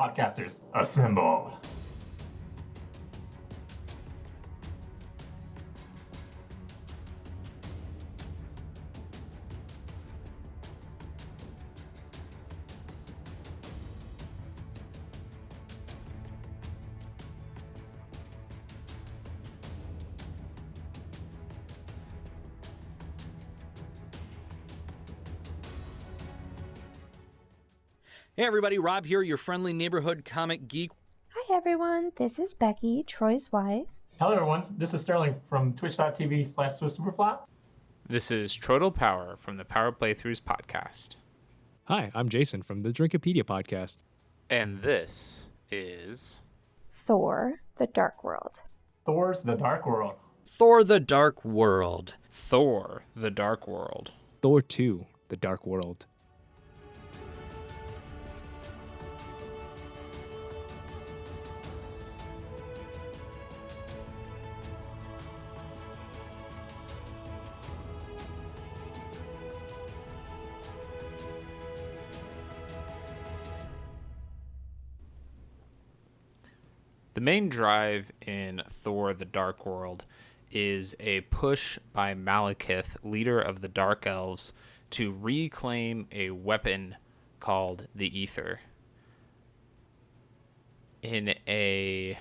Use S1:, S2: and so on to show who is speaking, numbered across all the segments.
S1: podcasters, assemble.
S2: Hey everybody, Rob here, your friendly neighborhood comic geek.
S3: Hi everyone, this is Becky, Troy's wife.
S1: Hello everyone, this is Sterling from twitch.tv/SwissSuperfly.
S4: This is Troytle Power from the Power Playthroughs podcast.
S5: Hi, I'm Jason from the Drinkopedia podcast.
S4: And this is...
S3: Thor, the Dark World.
S1: Thor's The Dark World.
S2: Thor the Dark World.
S4: Thor, the Dark World.
S5: Thor 2, the Dark World.
S4: The main drive in Thor the Dark World is a push by Maliketh, leader of the Dark Elves, to reclaim a weapon called the Ether. In a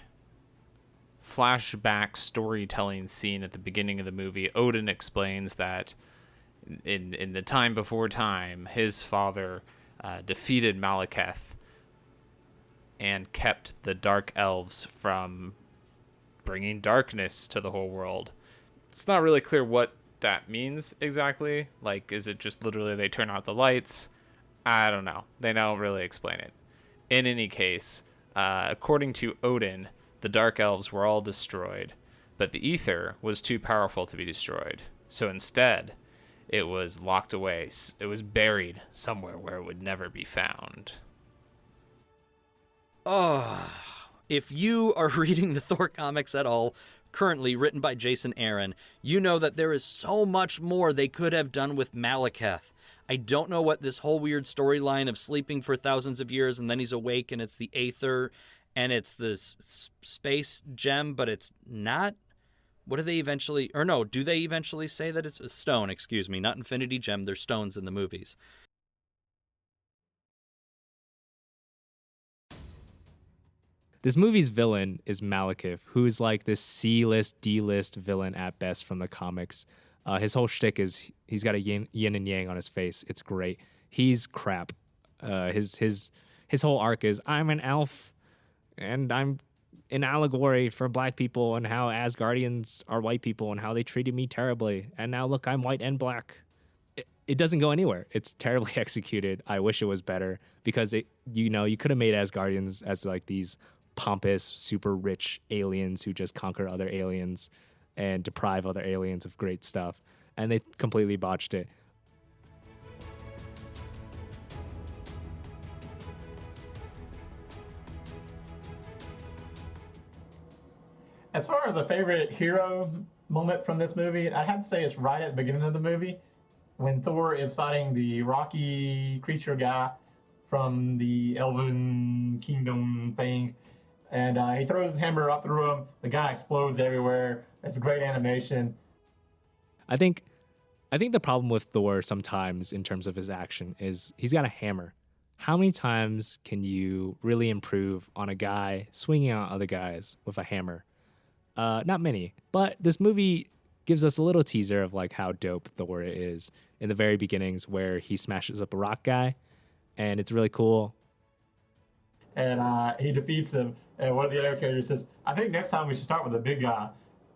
S4: flashback storytelling scene at the beginning of the movie, Odin explains that in the time before time, his father defeated Maliketh and kept the Dark Elves from bringing darkness to the whole world. It's not really clear what that means exactly. Like, is it just literally they turn out the lights? I don't know. They don't really explain it. In any case, according to Odin, the Dark Elves were all destroyed, but the Ether was too powerful to be destroyed. So instead, it was locked away. It was buried somewhere where it would never be found.
S2: Oh, if you are reading the Thor comics at all, currently written by Jason Aaron, you know that there is so much more they could have done with Maliketh. I don't know what this whole weird storyline of sleeping for thousands of years and then he's awake and it's the Aether and it's this space gem, but it's not. What do they eventually, or no, do they eventually say that it's a stone, excuse me, not Infinity Gem, they're stones in the movies.
S5: This movie's villain is Maliketh, who's like this C-list, D-list villain at best from the comics. His whole shtick is he's got a yin and yang on his face. It's great. He's crap. His whole arc is I'm an elf, and I'm an allegory for black people and how Asgardians are white people and how they treated me terribly. And now look, I'm white and black. It doesn't go anywhere. It's terribly executed. I wish it was better because you could have made Asgardians as like these pompous, super rich aliens who just conquer other aliens and deprive other aliens of great stuff. And they completely botched it.
S1: As far as a favorite hero moment from this movie, I have to say it's right at the beginning of the movie when Thor is fighting the rocky creature guy from the Elven Kingdom thing. And he throws his hammer up through him. The guy explodes everywhere. It's a great animation.
S5: I think the problem with Thor sometimes in terms of his action is he's got a hammer. How many times can you really improve on a guy swinging on other guys with a hammer? Not many. But this movie gives us a little teaser of like how dope Thor is in the very beginnings where he smashes up a rock guy. And it's really cool.
S1: And he defeats him. And one of the other characters says, I think next time we should start with the big guy.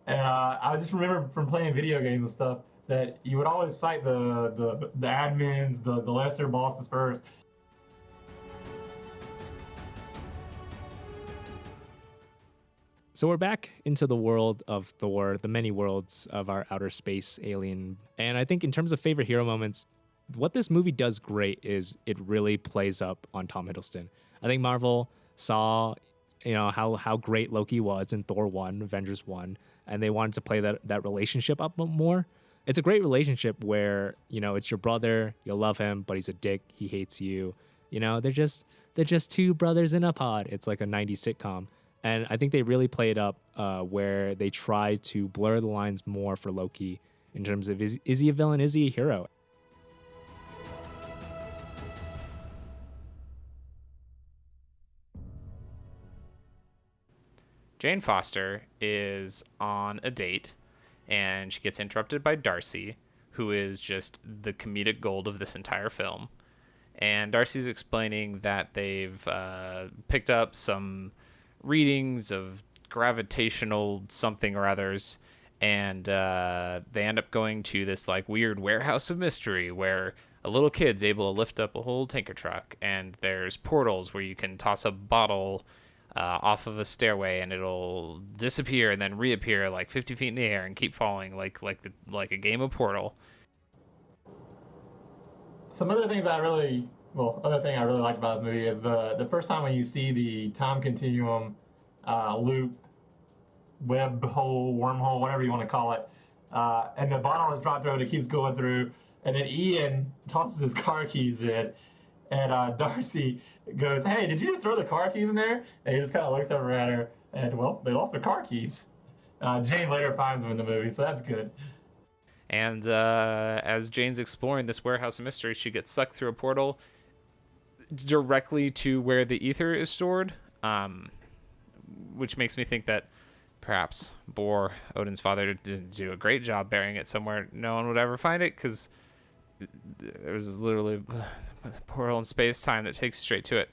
S1: And I just remember from playing video games and stuff that you would always fight the admins, the lesser bosses first.
S5: So we're back into the world of Thor, the many worlds of our outer space alien. And I think in terms of favorite hero moments, what this movie does great is it really plays up on Tom Hiddleston. I think Marvel saw, how great Loki was in Thor 1, Avengers 1, and they wanted to play that relationship up more. It's a great relationship where, it's your brother, you love him, but he's a dick, he hates you. They're they're just two brothers in a pod. It's like a 90s sitcom. And I think they really play it up where they try to blur the lines more for Loki in terms of is he a villain, is he a hero?
S4: Jane Foster is on a date, and she gets interrupted by Darcy, who is just the comedic gold of this entire film. And Darcy's explaining that they've picked up some readings of gravitational something or others, and they end up going to this like weird warehouse of mystery where a little kid's able to lift up a whole tanker truck, and there's portals where you can toss a bottle off of a stairway and it'll disappear and then reappear like 50 feet in the air and keep falling like a game of Portal.
S1: Some other things other thing I really liked about this movie is the first time when you see the time continuum loop, web hole, wormhole, whatever you want to call it, and the bottle is dropped through and it keeps going through, and then Ian tosses his car keys in, and Darcy goes, "Hey, did you just throw the car keys in there?" And he just kind of looks over at her, and well, they lost their car keys. Jane later finds them in the movie, so that's good.
S4: And as Jane's exploring this warehouse of mystery, she gets sucked through a portal directly to where the ether is stored, which makes me think that perhaps Bor, Odin's father, didn't do a great job burying it somewhere no one would ever find it, because there was literally a portal in space-time that takes you straight to it.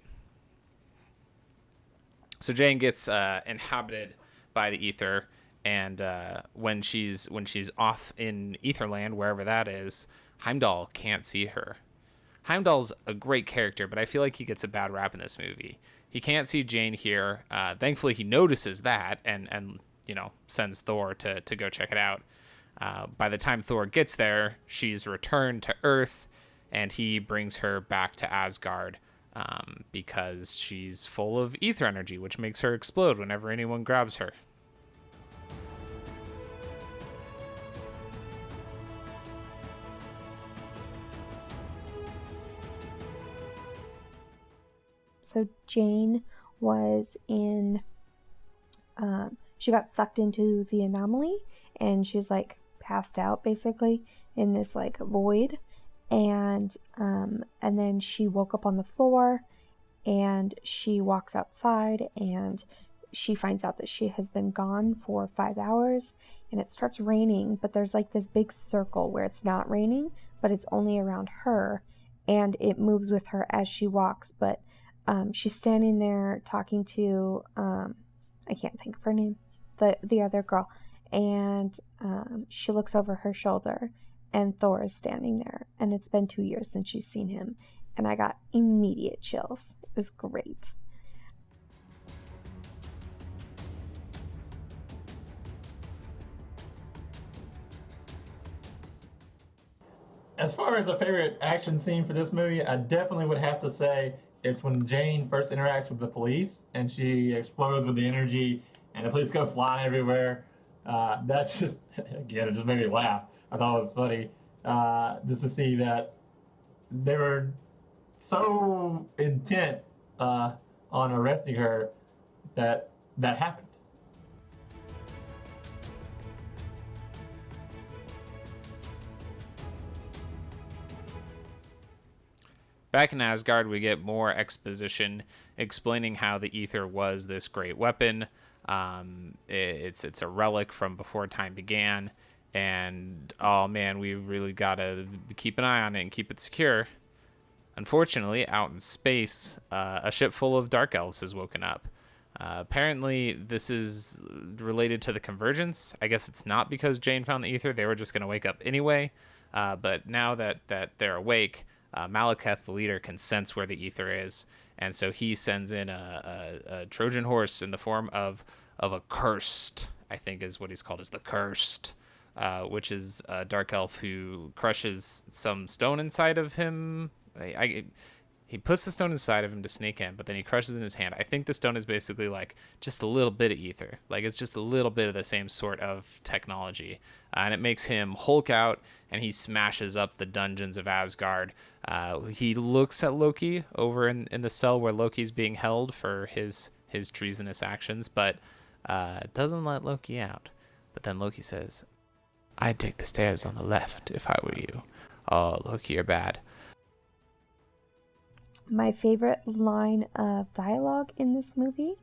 S4: So Jane gets inhabited by the ether, and when she's off in Etherland, wherever that is, Heimdall can't see her. Heimdall's a great character, but I feel like he gets a bad rap in this movie. He can't see Jane here. Thankfully, he notices that and sends Thor to go check it out. By the time Thor gets there, she's returned to Earth, and he brings her back to Asgard because she's full of ether energy, which makes her explode whenever anyone grabs her.
S3: So Jane was in, she got sucked into the anomaly, and she's like passed out basically in this like void, and then she woke up on the floor, and she walks outside, and she finds out that she has been gone for 5 hours, and it starts raining, but there's like this big circle where it's not raining, but it's only around her, and it moves with her as she walks, but she's standing there talking to, I can't think of her name, the other girl, and she looks over her shoulder, and Thor is standing there, and it's been 2 years since she's seen him, and I got immediate chills. It was great.
S1: As far as a favorite action scene for this movie, I definitely would have to say it's when Jane first interacts with the police and she explodes with the energy and the police go flying everywhere. That's just, again, it just made me laugh. I thought it was funny just to see that they were so intent on arresting her that happened.
S4: Back in Asgard, we get more exposition explaining how the ether was this great weapon. It's a relic from before time began, and oh man, we really gotta keep an eye on it and keep it secure. Unfortunately, out in space, a ship full of Dark Elves has woken up. Apparently, this is related to the convergence. I guess it's not because Jane found the ether; they were just gonna wake up anyway. But now that they're awake, Maliketh, the leader, can sense where the ether is, and so he sends in a Trojan horse in the form of a cursed, I think is what he's called, is the cursed, which is a dark elf who crushes some stone inside of him. He puts the stone inside of him to sneak in, but then he crushes it in his hand. I think the stone is basically like just a little bit of ether. Like it's just a little bit of the same sort of technology. And it makes him Hulk out, and he smashes up the dungeons of Asgard. He looks at Loki over in the cell where Loki's being held for his treasonous actions, but doesn't let Loki out. But then Loki says, "I'd take the stairs on the left if I were you. Oh, Loki, you're bad."
S3: My favorite line of dialogue in this movie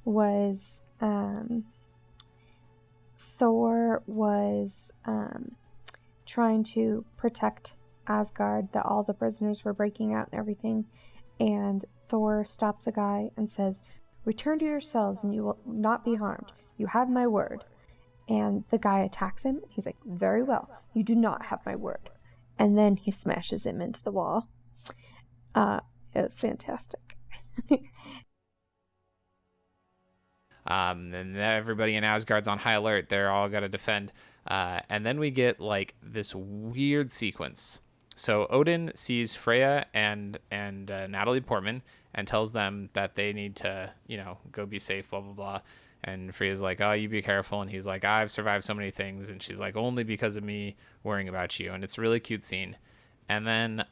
S3: was Thor was trying to protect Asgard, that all the prisoners were breaking out and everything, and Thor stops a guy and says, "Return to your cells and you will not be harmed. You have my word." And the guy attacks him. He's like, "Very well, you do not have my word." And then he smashes him into the wall. It was fantastic.
S4: And everybody in Asgard's on high alert. They're all got to defend. And then we get like this weird sequence. So Odin sees Freya and Natalie Portman and tells them that they need to, go be safe, blah, blah, blah. And Freya's like, "Oh, you be careful." And he's like, "I've survived so many things." And she's like, "Only because of me worrying about you." And it's a really cute scene. And then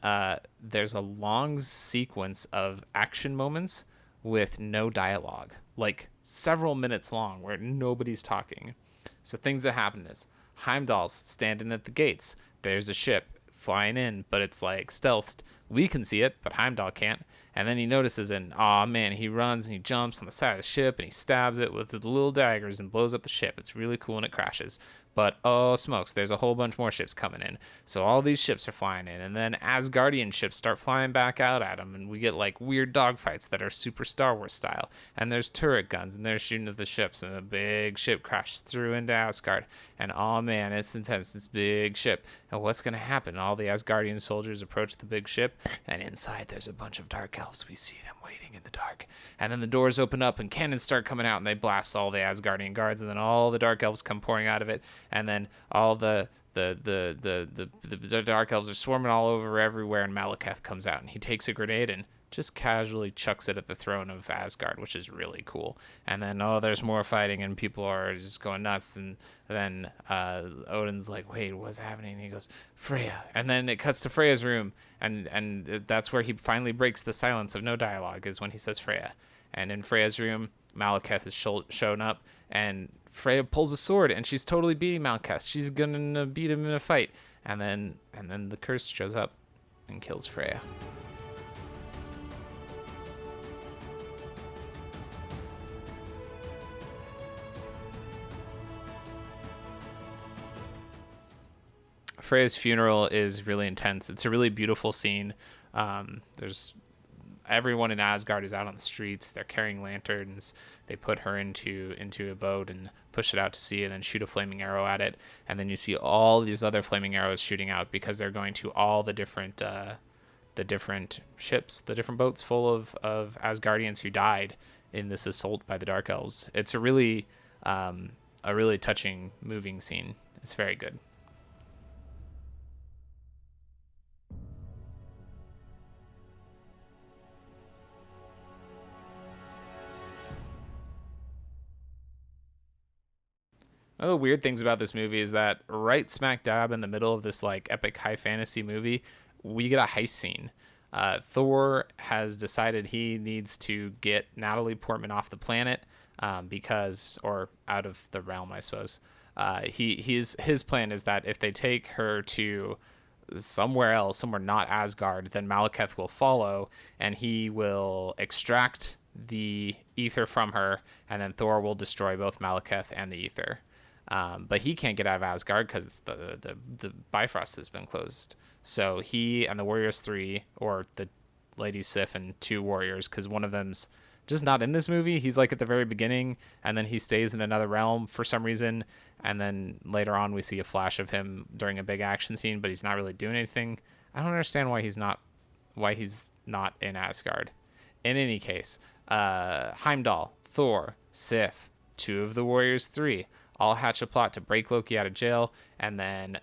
S4: there's a long sequence of action moments with no dialogue, like several minutes long, where nobody's talking. So things that happen is Heimdall's standing at the gates. There's a ship flying in, but it's like stealthed. We can see it, but Heimdall can't. And then he notices it, and aw man, he runs and he jumps on the side of the ship and he stabs it with the little daggers and blows up the ship. It's really cool and it crashes. But oh smokes, there's a whole bunch more ships coming in. So all these ships are flying in, and then Asgardian ships start flying back out at them, and we get like weird dogfights that are super Star Wars style. And there's turret guns, and they're shooting at the ships, and a big ship crashes through into Asgard. And oh man, it's intense, this big ship. And what's gonna happen? All the Asgardian soldiers approach the big ship, and inside there's a bunch of Dark Elves. We see them waiting in the dark. And then the doors open up, and cannons start coming out, and they blast all the Asgardian guards, and then all the Dark Elves come pouring out of it. And then all the Dark Elves are swarming all over everywhere, and Maliketh comes out, and he takes a grenade and just casually chucks it at the throne of Asgard, which is really cool. And then, there's more fighting, and people are just going nuts. And then Odin's like, "Wait, what's happening?" And he goes, "Freya." And then it cuts to Freya's room, and that's where he finally breaks the silence of no dialogue, is when he says Freya. And in Freya's room, Maliketh has shown up, and Freya pulls a sword, and she's totally beating Maliketh. She's gonna beat him in a fight. And then the curse shows up and kills Freya. Freya's funeral is really intense. It's a really beautiful scene. There's everyone in Asgard is out on the streets. They're carrying lanterns. They put her into a boat and push it out to sea, and then shoot a flaming arrow at it. And then you see all these other flaming arrows shooting out, because they're going to all the different ships, the different boats full of Asgardians who died in this assault by the Dark Elves. It's a really touching, moving scene. It's very good. One of the weird things about this movie is that right smack dab in the middle of this like epic high fantasy movie, we get a heist scene. Thor has decided he needs to get Natalie Portman off the planet or out of the realm, I suppose. His plan is that if they take her to somewhere else, somewhere not Asgard, then Maliketh will follow, and he will extract the ether from her, and then Thor will destroy both Maliketh and the ether. But he can't get out of Asgard because the Bifrost has been closed. So he and the Warriors 3, or the Lady Sif and 2 warriors, because one of them's just not in this movie. He's like at the very beginning, and then he stays in another realm for some reason. And then later on, we see a flash of him during a big action scene, but he's not really doing anything. I don't understand why he's not in Asgard. In any case, Heimdall, Thor, Sif, 2 of the Warriors 3, all hatch a plot to break Loki out of jail and then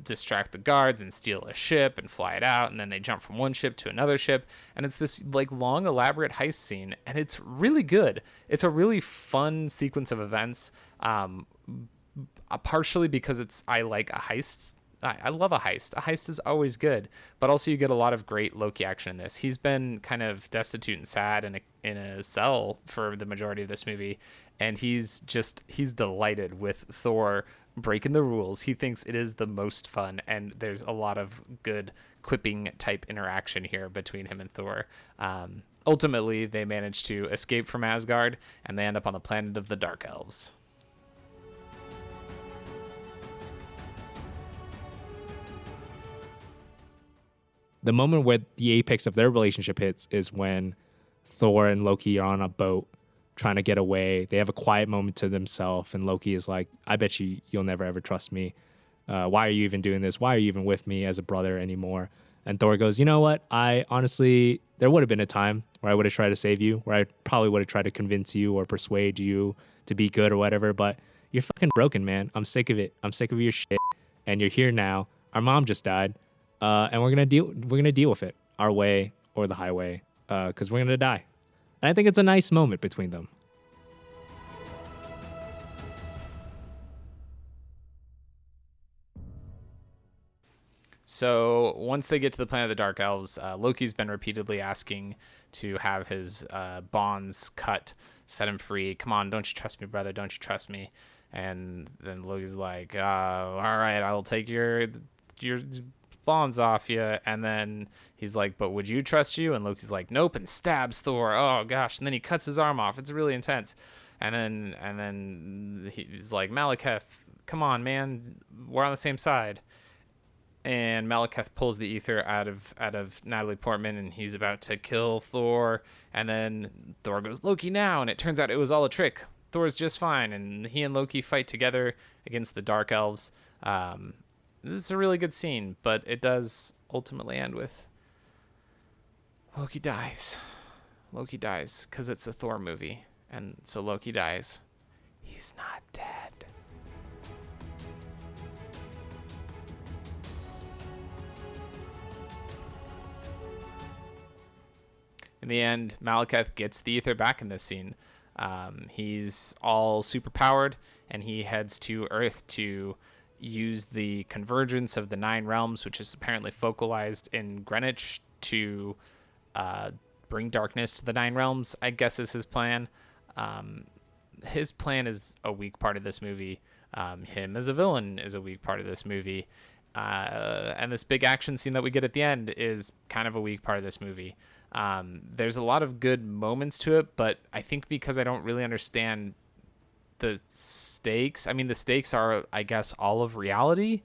S4: distract the guards and steal a ship and fly it out. And then they jump from one ship to another ship. And it's this like long, elaborate heist scene. And it's really good. It's a really fun sequence of events. Partially because I like a heist. I love a heist. A heist is always good, but also you get a lot of great Loki action in this. He's been kind of destitute and sad in a cell for the majority of this movie, and he's delighted with Thor breaking the rules. He thinks it is the most fun, and there's a lot of good quipping type interaction here between him and Thor. Ultimately, they manage to escape from Asgard, and they end up on the planet of the Dark Elves.
S5: The moment where the apex of their relationship hits is when Thor and Loki are on a boat trying to get away. They have a quiet moment to themselves, and Loki is like, I bet you'll never ever trust me. Why are you even doing this? Why are you even with me as a brother anymore? And Thor goes, you know what? I honestly, there would have been a time where I would have tried to save you, where I probably would have tried to convince you or persuade you to be good or whatever, but you're fucking broken, man. I'm sick of it. I'm sick of your shit. And you're here now. Our mom just died. And we're gonna deal with it our way or the highway, because we're gonna die. And I think it's a nice moment between them.
S4: So once they get to the planet of the Dark Elves, Loki's been repeatedly asking to have his bonds cut, set him free. Come on, don't you trust me, brother? Don't you trust me? And then Loki's like, all right, I'll take your bonds off you. And then he's like, but would you trust you? And Loki's like, nope, and stabs Thor. Oh gosh. And then he cuts his arm off. It's really intense. And then he's like, Maliketh, come on, man, we're on the same side. And Maliketh pulls the ether out of Natalie Portman, and he's about to kill Thor. And then Thor goes, Loki, now. And it turns out it was all a trick. Thor's just fine. And he and Loki fight together against the Dark Elves. This is a really good scene, but it does ultimately end with Loki dies. Loki dies because it's a Thor movie. And so Loki dies. He's not dead. In the end, Maliketh gets the ether back in this scene. He's all superpowered, and he heads to Earth to use the convergence of the 9 realms, which is apparently focalized in Greenwich, to bring darkness to the 9 realms, I guess is his plan. His plan is a weak part of this movie. Him as a villain is a weak part of this movie. And this big action scene that we get at the end is kind of a weak part of this movie. There's a lot of good moments to it, but I think because I don't really understand the stakes. I mean, the stakes are, I guess, all of reality.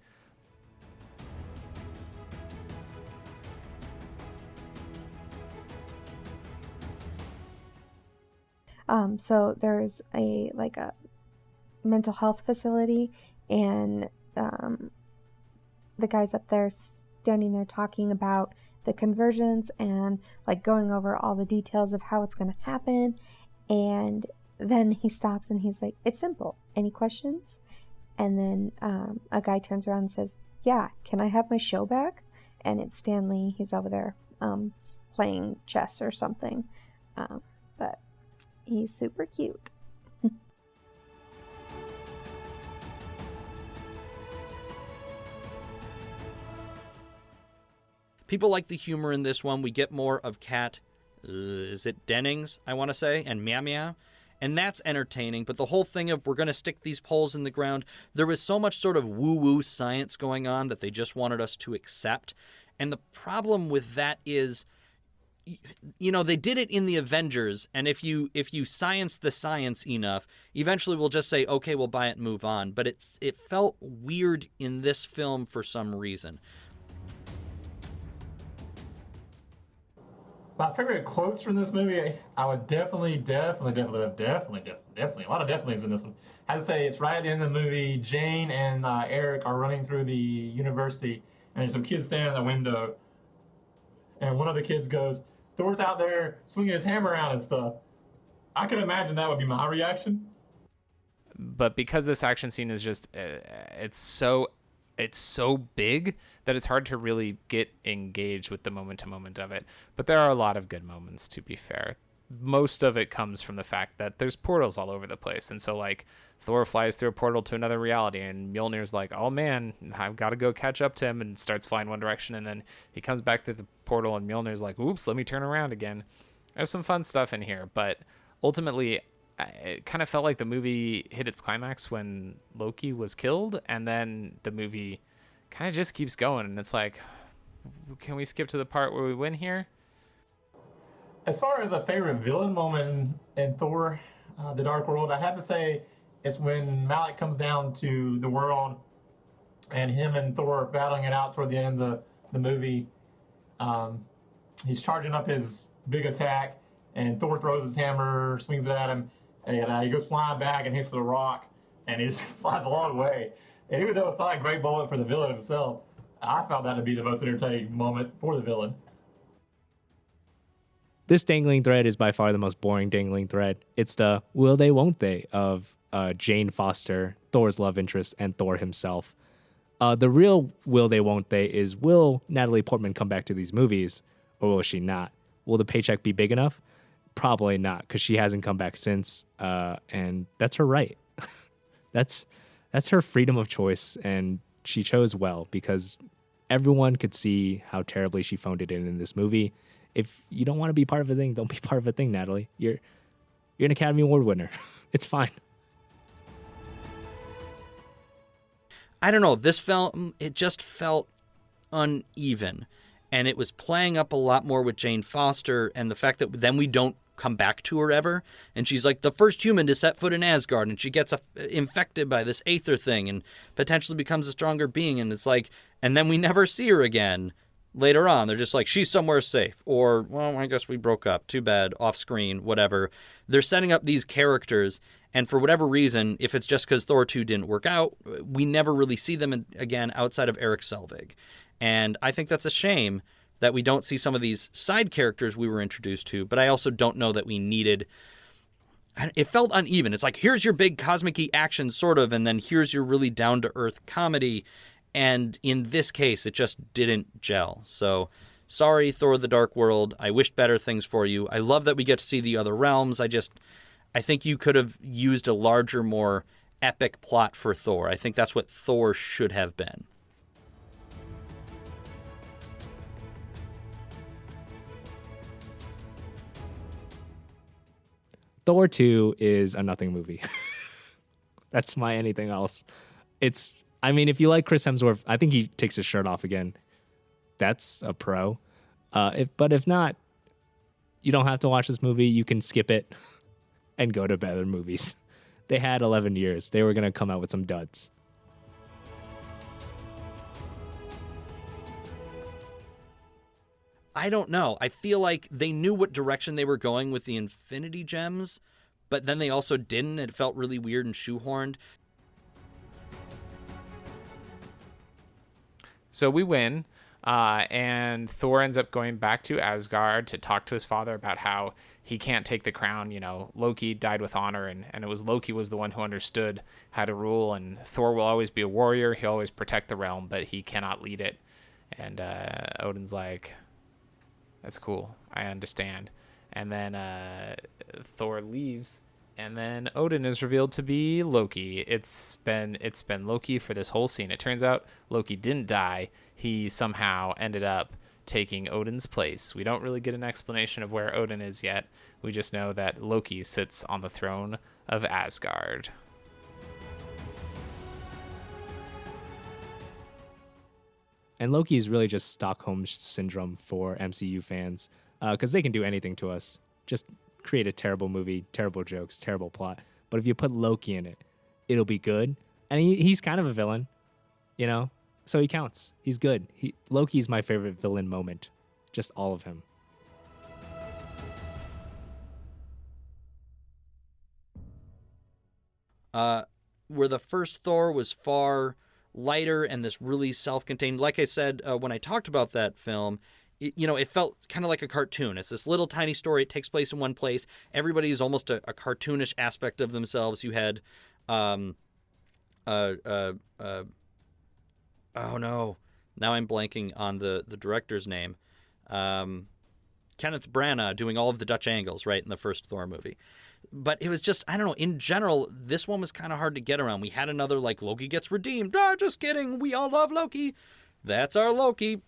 S3: So there's a mental health facility, and the guys up there standing there talking about the convergence and going over all the details of how it's going to happen. And then he stops and he's like, it's simple. Any questions? And then a guy turns around and says, yeah, can I have my show back? And it's Stanley. He's over there playing chess or something. But he's super cute.
S2: People like the humor in this one. We get more of Kat, is it Dennings, I want to say, and Meow Meow. And that's entertaining, but the whole thing of we're going to stick these poles in the ground, there was so much sort of woo-woo science going on that they just wanted us to accept. And the problem with that is, you know, they did it in the Avengers, and if you science the science enough, eventually we'll just say, okay, we'll buy it and move on. But it felt weird in this film for some reason.
S1: My favorite quotes from this movie, I would definitely, a lot of definitely's in this one. I had to say, it's right in the movie, Jane and Eric are running through the university, and there's some kids standing in the window, and one of the kids goes, Thor's out there swinging his hammer around and stuff. I could imagine that would be my reaction.
S4: But because this action scene is just it's so big that it's hard to really get engaged with the moment to moment of it. But there are a lot of good moments, to be fair. Most of it comes from the fact that there's portals all over the place. And so like Thor flies through a portal to another reality, and Mjolnir's like, oh man, I've got to go catch up to him, and starts flying one direction. And then he comes back through the portal, and Mjolnir's like, oops, let me turn around again. There's some fun stuff in here, but ultimately it kind of felt like the movie hit its climax when Loki was killed, and then the movie kind of just keeps going, and it's like, can we skip to the part where we win here?
S1: As far as a favorite villain moment in Thor, The Dark World, I have to say it's when Malik comes down to the world and him and Thor are battling it out toward the end of the movie. He's charging up his big attack, and Thor throws his hammer, swings it at him, and he goes flying back and hits the rock, and he just flies a long way. And even though it's not a great moment for the villain himself, I found that to be the most entertaining moment for the villain.
S5: This dangling thread is by far the most boring dangling thread. It's the will they, won't they of Jane Foster, Thor's love interest, and Thor himself. The real will they, won't they is, will Natalie Portman come back to these movies, or will she not? Will the paycheck be big enough? Probably not, because she hasn't come back since, and that's her right. That's her freedom of choice, and she chose well, because everyone could see how terribly she phoned it in this movie. If you don't want to be part of a thing, don't be part of a thing, Natalie. You're an Academy Award winner. It's fine.
S2: I don't know. It just felt uneven. And it was playing up a lot more with Jane Foster, and the fact that then we don't come back to her ever. And she's like the first human to set foot in Asgard, and she gets infected by this Aether thing and potentially becomes a stronger being. And it's like, and then we never see her again. Later on, they're just like, she's somewhere safe. Or, well, I guess we broke up. Too bad. Off screen, whatever. They're setting up these characters, and for whatever reason, if it's just because Thor 2 didn't work out, we never really see them again outside of Eric Selvig. And I think that's a shame that we don't see some of these side characters we were introduced to, but I also don't know that we needed... It felt uneven. It's like, here's your big cosmic-y action, sort of, and then here's your really down-to-earth comedy. And in this case, it just didn't gel. So, sorry, Thor the Dark World. I wished better things for you. I love that we get to see the other realms. I think you could have used a larger, more epic plot for Thor. I think that's what Thor should have been.
S5: Thor 2 is a nothing movie. That's my anything else. I mean, if you like Chris Hemsworth, I think he takes his shirt off again. That's a pro. But if not, you don't have to watch this movie. You can skip it and go to better movies. They had 11 years. They were going to come out with some duds.
S2: I don't know. I feel like they knew what direction they were going with the Infinity Gems, but then they also didn't. It felt really weird and shoehorned.
S4: So we win, and Thor ends up going back to Asgard to talk to his father about how he can't take the crown. You know, Loki died with honor, and it was Loki was the one who understood how to rule, and Thor will always be a warrior. He'll always protect the realm, but he cannot lead it. And Odin's like, that's cool. I understand. And then Thor leaves, and then Odin is revealed to be Loki. It's been Loki for this whole scene. It turns out Loki didn't die. He somehow ended up taking Odin's place. We don't really get an explanation of where Odin is yet. We just know that Loki sits on the throne of Asgard.
S5: And Loki is really just Stockholm Syndrome for MCU fans, because they can do anything to us. Just create a terrible movie, terrible jokes, terrible plot. But if you put Loki in it, it'll be good. And he's kind of a villain, you know? So he counts. He's good. Loki's my favorite villain moment. Just all of him.
S2: Where the first Thor was far lighter and this really self-contained, like I said when I talked about that film, it felt kind of like a cartoon. It's this little tiny story. It takes place in one place. Everybody is almost a cartoonish aspect of themselves. You had um, uh, uh, uh, oh no, now I'm blanking on the director's name. Kenneth Branagh doing all of the Dutch angles, right, in the first Thor movie. But it was just, I don't know, in general, this one was kind of hard to get around. We had another, like, Loki gets redeemed. Ah, just kidding. We all love Loki. That's our Loki.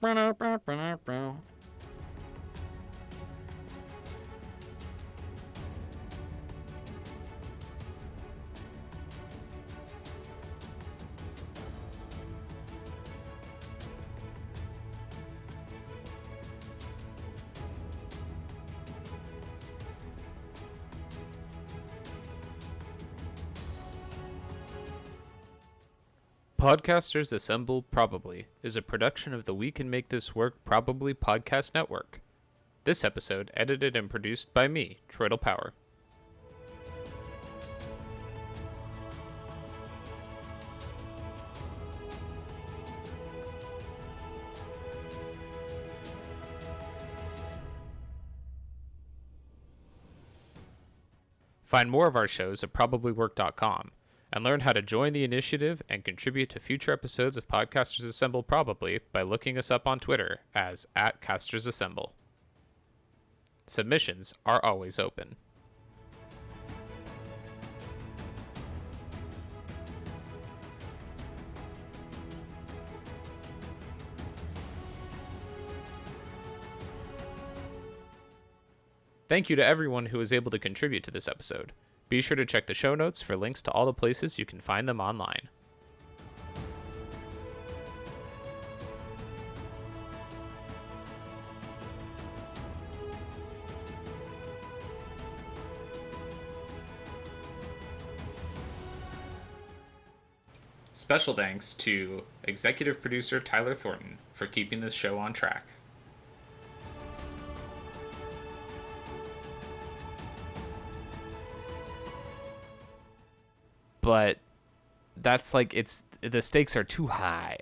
S4: Podcasters Assemble Probably is a production of the We Can Make This Work Probably podcast network. This episode edited and produced by me, Troytle Power. Find more of our shows at probablywork.com. And learn how to join the initiative and contribute to future episodes of Podcasters Assemble Probably by looking us up on Twitter as @CastersAssemble. Submissions are always open. Thank you to everyone who was able to contribute to this episode. Be sure to check the show notes for links to all the places you can find them online. Special thanks to executive producer Tyler Thornton for keeping this show on track. But that's like, it's, the stakes are too high.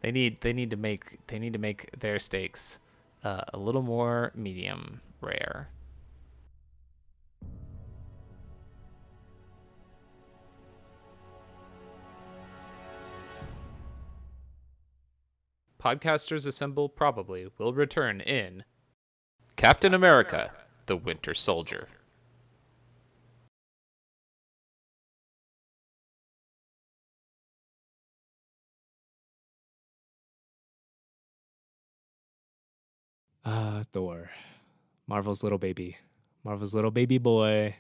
S4: They need to make their stakes a little more medium rare. Podcasters Assemble Probably will return in Captain America, the Winter Soldier.
S5: Thor. Marvel's little baby. Marvel's little baby boy.